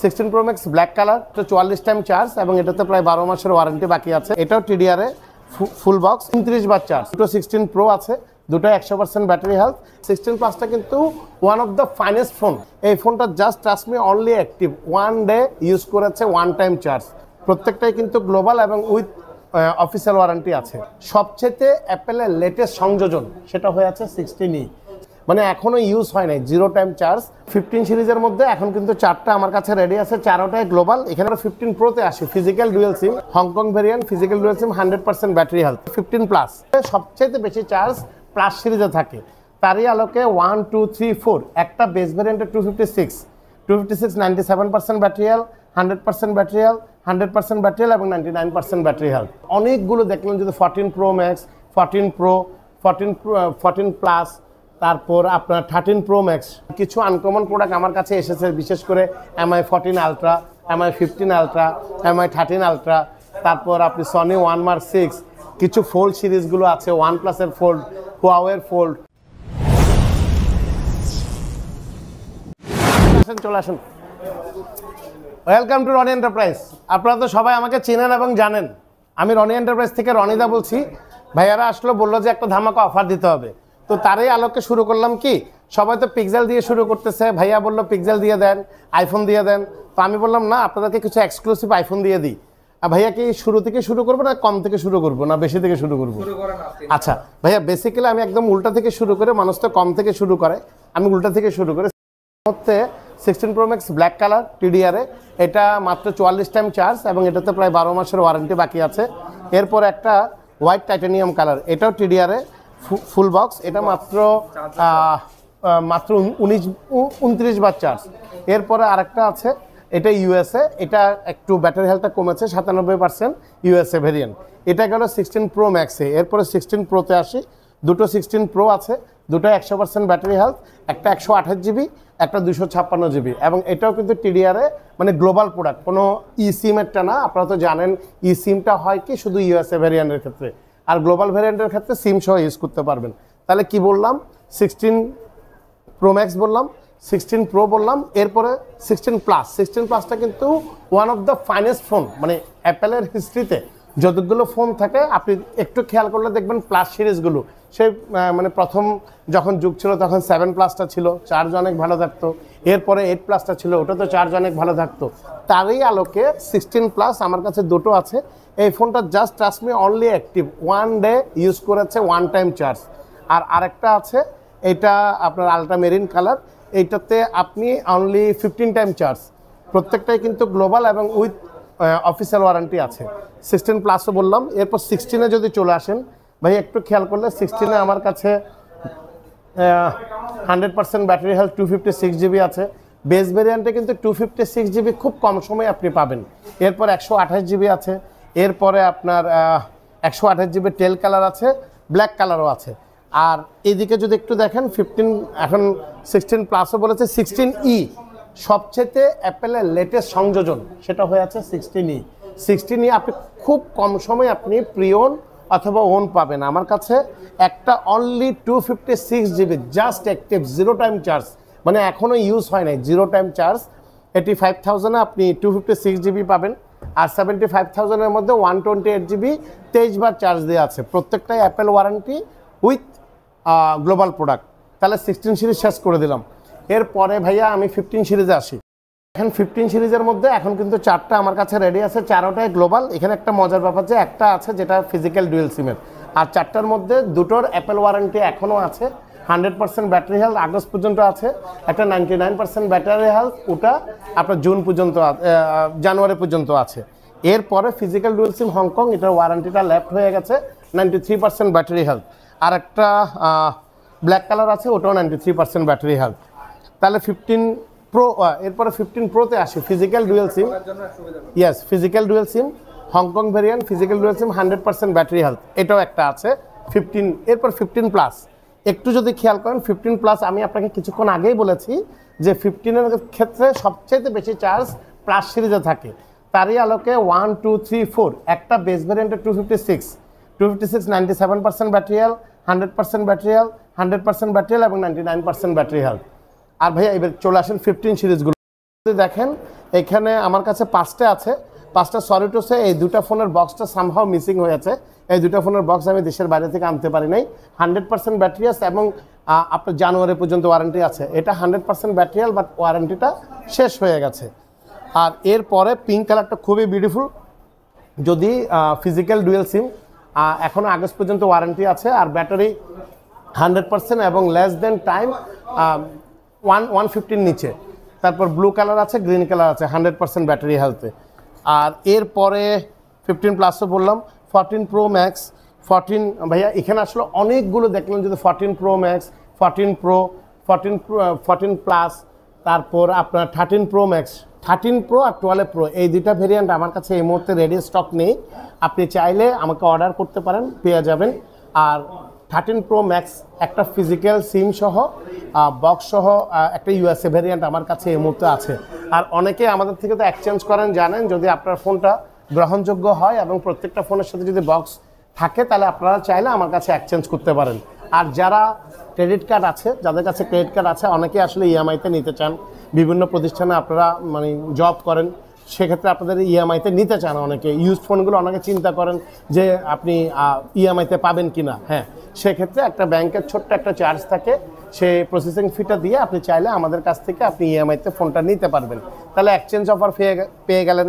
16 Pro Max black colour, তো 44 time charge এবং এটাতে প্রায় 12 মাসের ওয়ারেন্টি বাকি আছে। এটাও টিডিআর এ ফুল বক্স, 29 বার চার্জ। দুটো 16 Pro আছে, দুটো 100% ব্যাটারি হেলথ। 16 প্লাসটা কিন্তু one of the finest phone. এই ফোনটা just trust me only active 1 day use করেছে, 1 টাইম চার্জ। প্রত্যেকটাই কিন্তু গ্লোবাল এবং উইথ অফিসিয়াল ওয়ারেন্টি আছে। সবচেয়ে অ্যাপেলের লেটেস্ট সংযোজন সেটা হয়ে আছে 16E, মানে এখনো ইউজ হয় নাই, 0 টাইম চার্জ। 15 সিরিজের মধ্যে এখন কিন্তু 4টা আমার কাছে রেডি আছে, 4টাই গ্লোবাল। এখানে 15 প্রোতে আসি ফিজিক্যাল ডুয়েল সিম, হংকং ভেরিয়েন্ট, ফিজিক্যাল ডুয়েল সিম, 100% ব্যাটারি হেলথ। 15 প্লাস সবচেয়ে বেশি চার্জ প্লাস সিরিজে থাকে। তারই আলোকে 1, 2, 3, 4 একটা বেস ভেরিয়েন্টের 256 97% battery health, 100% battery health, 100% battery health এবং 99% ব্যাটারি হেলথ। অনেকগুলো দেখলেন যদি 14 Pro Max, 14 Pro, 14 প্লাস, তারপর আপনার 13 Pro Max। কিছু আনকমন প্রোডাক্ট আমার কাছে এসেছে, বিশেষ করে MI 14 ultra, MI 15 ultra, MI 13 ultra, তারপর আপনি সনি 1 Mark 6, কিছু ফোল্ড সিরিজগুলো আছে, OnePlus এর ফোল্ড, হুয়াওয়ের ফোল্ড। চলে আসুন, ওয়েলকাম টু রনি এন্টারপ্রাইজ। আপনারা তো সবাই আমাকে চেনেন এবং জানেন, আমি রনি এন্টারপ্রাইজ থেকে রনিদা বলছি। ভাইয়ারা আসলো, বললো যে একটা ধামাকা অফার দিতে হবে, তো তারই আলোকে শুরু করলাম। কি সবাই তো পিক্সেল দিয়ে শুরু করতেছে, ভাইয়া বললো পিক্সেল দিয়ে দেন, আইফোন দিয়ে দেন। তো আমি বললাম না, আপনাদেরকে কিছু এক্সক্লুসিভ আইফোন দিয়ে দিই। আর ভাইয়া কি শুরু থেকে শুরু করবো না কম থেকে শুরু করবো না বেশি থেকে শুরু করবো? আচ্ছা ভাইয়া, বেসিক্যালি আমি একদম উল্টা থেকে শুরু করে, মানুষ তো কম থেকে শুরু করে, আমি উল্টা থেকে শুরু করে। 16 Pro Max ব্ল্যাক কালার টিডিআর এ, এটা মাত্র 44 টাইম চার্জ এবং এটাতে প্রায় 12 মাসের ওয়ারেন্টি বাকি আছে। এরপর একটা হোয়াইট টাইটানিয়াম কালার, এটাও টিডিআর এ ফুল বক্স, এটা মাত্র 29 বার চার্জ। এরপরে আরেকটা আছে, এটা ইউএসএ, এটা একটু ব্যাটারি হেলথটা কমেছে, 97% ইউএসএ ভেরিয়েন্ট। এটা গেল 16 Pro Max এ। এরপরে 16 Proতে আসি, দুটো 16 Pro আছে, দুটো 100% ব্যাটারি হেলথ, একটা 128 জিবি, একটা 256 জিবি। এবং এটাও কিন্তু টিডিআর এ, মানে গ্লোবাল প্রোডাক্ট, কোনো ই সিমেরটা না। আপনারা তো জানেন ই সিমটা হয় কি শুধু ইউএসএ ভেরিয়েন্টের ক্ষেত্রে, আর গ্লোবাল ভ্যারিয়েন্টের ক্ষেত্রে সিম সহ ইউজ করতে পারবেন। তাহলে কি বললাম, 16 Pro Max বললাম, 16 Pro বললাম, এরপরে 16 প্লাস। 16 প্লাসটা কিন্তু one of the finest phone, মানে অ্যাপেলের হিস্ট্রিতে যতগুলো ফোন থাকে আপনি একটু খেয়াল করলে দেখবেন প্লাস সিরিজগুলো, সেই মানে প্রথম যখন যুগ ছিল তখন 7 প্লাসটা ছিল, চার্জ অনেক ভালো থাকতো। এরপরে 8 প্লাসটা ছিল, ওটা তো চার্জ অনেক ভালো থাকতো। তারই আলোকে 16 প্লাস আমার কাছে দুটো আছে। এই ফোনটা just trust me only active 1 day use করেছে, 1 টাইম চার্জ। আর আরেকটা আছে, এটা আপনার আলট্রা মেরিন কালার, এইটাতে আপনি অনলি 15 টাইম চার্জ। প্রত্যেকটাই কিন্তু গ্লোবাল এবং উইথ অফিসিয়াল ওয়ারেন্টি আছে। 16 প্লাসও বললাম। এরপর 16-এ যদি চলে আসেন ভাই, একটু খেয়াল করলে 16-এ আমার কাছে 100% ব্যাটারি হেলথ, 256 জিবি আছে। বেস ভেরিয়েন্টে কিন্তু 256 জিবি খুব কম সময়ে আপনি পাবেন। এরপর 128 জিবি আছে। এরপরে আপনার 128 জিবি টেল কালার আছে, ব্ল্যাক কালারও আছে। আর এইদিকে যদি একটু দেখেন 15, এখন 16 প্লাসও বলেছে। 16E সবচেয়ে অ্যাপেলের লেটেস্ট সংযোজন, সেটা হয়ে আছে 16E। 16E আপনি খুব কম সময়ে আপনি প্রিওন অথবা ওন পাবেন। আমার কাছে একটা only 256 GB just active, 0 time charge, মানে এখনও ইউজ হয় নাই, 0 টাইম চার্জ। 85,000-এ আপনি 256 জিবি পাবেন। আর 75,000-এর মধ্যে 128 জিবি 23 বার চার্জ দেওয়া আছে। প্রত্যেকটাই Apple warranty with global product. তাহলে 16 সিরিজ শেষ করে দিলাম। এরপরে ভাইয়া আমি 15 সিরিজে আসি। এখন 15 সিরিজের মধ্যে এখন কিন্তু 4টা আমার কাছে রেডি আছে, 4টাই গ্লোবাল। এখানে একটা মজার ব্যাপার যে একটা আছে যেটা ফিজিক্যাল ডুয়েল সিমের, আর 4টার মধ্যে দুটোর অ্যাপেল ওয়ারেন্টি এখনও আছে। 100% ব্যাটারি হেলথ আগস্ট পর্যন্ত আছে, একটা 99% ব্যাটারি হেলথ, ওটা আপনার জুন পর্যন্ত, জানুয়ারি পর্যন্ত আছে। এরপরে ফিজিক্যাল ডুয়েল সিম হংকং, এটার ওয়ারেন্টিটা লেফট হয়ে গেছে, 93% ব্যাটারি হেলথ। আর একটা ব্ল্যাক কালার আছে, ওটাও 93% ব্যাটারি হেলথ। তাহলে 15 Pro, এরপরে 15 Proতে আসি, ফিজিক্যাল ডুয়েল সিম, ইয়েস ফিজিক্যাল ডুয়েল সিম, হংকং ভেরিয়েন্ট, ফিজিক্যাল ডুয়েল সিম, 100% ব্যাটারি হেলথ, এটাও একটা আছে 15। এরপর 15 প্লাস, একটু যদি খেয়াল করেন 15 প্লাস আমি আপনাকে কিছুক্ষণ আগেই বলেছি যে 15-এর ক্ষেত্রে সবচেয়ে বেশি চার্জ প্লাস সিরিজে থাকে। তারই আলোকে 1, 2, 3, 4 একটা বেস ভেরিয়েন্টের 256 97% battery health, 100% battery health, 100% battery health এবং 99% ব্যাটারি হেলথ। আর ভাইয়া এবার চলে আসেন 15 সিরিজগুলো দেখেন। এখানে আমার কাছে 5টা আছে, 5টা সরি টু সে এই দুটো ফোনের বক্সটা সামহাও মিসিং হয়েছে। এই দুটো ফোনের বক্স আমি দেশের বাইরে থেকে আনতে পারি নাই। 100% ব্যাটারি আছে এবং আপনার জানুয়ারি পর্যন্ত ওয়ারেন্টি আছে। এটা 100% ব্যাটারিয়াল, বাট ওয়ারেন্টিটা শেষ হয়ে গেছে। আর এরপরে পিঙ্ক কালারটা খুবই বিউটিফুল, যদি ফিজিক্যাল ডুয়েল সিম, এখনও আগস্ট পর্যন্ত ওয়ারেন্টি আছে, আর ব্যাটারি 100% এবং লেস দেন টাইম 150 নিচে। তারপর ব্লু কালার আছে, গ্রিন কালার আছে, 100% ব্যাটারি হেলথে। আর এরপরে 15 প্লাসও বললাম, 14 প্রো ম্যাক্স, 14 ভাইয়া এখানে আসলে অনেকগুলো দেখলাম, যদি 14 প্রো ম্যাক্স, 14 প্রো, 14 প্লাস, তারপর আপনার 13 প্রো ম্যাক্স, 13 প্রো আর 12 প্রো, এই দুইটা ভেরিয়েন্ট আমার কাছে এই মুহূর্তে রেডি স্টক নেই। আপনি চাইলে আমাকে অর্ডার করতে পারেন, পেয়ে যাবেন। আর 13 প্রো ম্যাক্স একটা ফিজিক্যাল সিম সহ বক্স সহ একটা ইউএসএ ভেরিয়েন্ট আমার কাছে এই মুহূর্তে আছে। আর অনেকে আমাদের থেকে তো এক্সচেঞ্জ করেন, জানেন, যদি আপনার ফোনটা গ্রহণযোগ্য হয় এবং প্রত্যেকটা ফোনের সাথে যদি বক্স থাকে, তাহলে আপনারা চাইলে আমার কাছে এক্সচেঞ্জ করতে পারেন। আর যারা ক্রেডিট কার্ড আছে, যাদের কাছে ক্রেডিট কার্ড আছে, অনেকে আসলে ইএমআইতে নিতে চান, বিভিন্ন প্রতিষ্ঠানে আপনারা মানে জব করেন, সেক্ষেত্রে আপনাদের ইএমআইতে নিতে চান। অনেকে ইউজ ফোনগুলো অনেকে চিন্তা করেন যে আপনি ইএমআইতে পাবেন কি না। হ্যাঁ, সেক্ষেত্রে একটা ব্যাংকের ছোট্ট একটা চার্জ থাকে, সেই প্রসেসিং ফিটা দিয়ে আপনি চাইলে আমাদের কাছ থেকে আপনি ইএমআইতে ফোনটা নিতে পারবেন। তাহলে এক্সচেঞ্জ অফার পেয়ে গেলেন,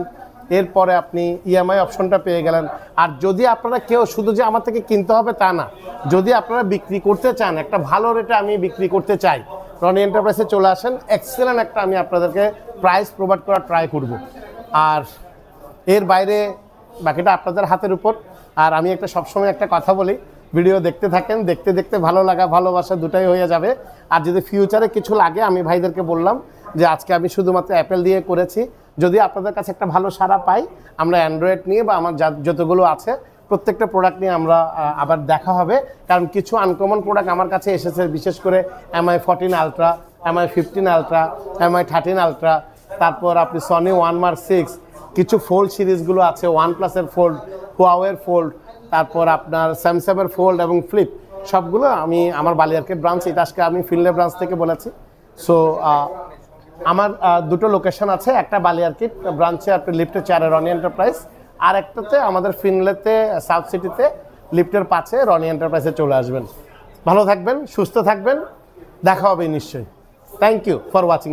এরপরে আপনি ইএমআই অপশনটা পেয়ে গেলেন। আর যদি আপনারা কেউ শুধু যে আমার থেকে কিনতে হবে তা না, যদি আপনারা বিক্রি করতে চান, একটা ভালো রেটে আমি বিক্রি করতে চাই, রনি এন্টারপ্রাইজে চলে আসেন, এক্সেলেন্ট একটা আমি আপনাদেরকে প্রাইস প্রোভাইড করার ট্রাই করব। আর এর বাইরে বাকিটা আপনাদের হাতের উপর। আর আমি একটা সবসময় একটা কথা বলি, ভিডিও দেখতে থাকেন, দেখতে দেখতে ভালো লাগা ভালোবাসা দুটাই হয়ে যাবে। আর যদি ফিউচারে কিছু লাগে, আমি ভাইদেরকে বললাম যে আজকে আমি শুধুমাত্র অ্যাপেল দিয়ে করেছি, যদি আপনাদের কাছে একটা ভালো সাড়া পাই, আমরা অ্যান্ড্রয়েড নিয়ে বা আমার যতগুলো আছে প্রত্যেকটা প্রোডাক্ট নিয়ে আমরা আবার দেখা হবে। কারণ কিছু আনকমন প্রোডাক্ট আমার কাছে এসেছে, বিশেষ করে MI 14 ultra, MI 15 ultra, MI 13 ultra, তারপর আপনি সনি 1 6, কিছু ফোল্ড সিরিজগুলো আছে, OnePlus-এর ফোল্ড, হুয়াওয়ের ফোল্ড, তারপর আপনার স্যামসাংয়ের ফোল্ড এবং ফ্লিপ, সবগুলো আমি আমার বালিয়ারকেট ব্রাঞ্চ, এটা আজকে আমি ফিনলে ব্রাঞ্চ থেকে বলেছি। সো আমার দুটো লোকেশন আছে, একটা বালিয়ারকেট ব্রাঞ্চে আপনি লিফটের 4-এ রনি এন্টারপ্রাইজ, আর একটাতে আমাদের ফিনলেতে সাউথ সিটিতে লিফটের 5-এ রনি এন্টারপ্রাইজে চলে আসবেন। ভালো থাকবেন, সুস্থ থাকবেন, দেখা হবে নিশ্চয়ই। Thank you for watching.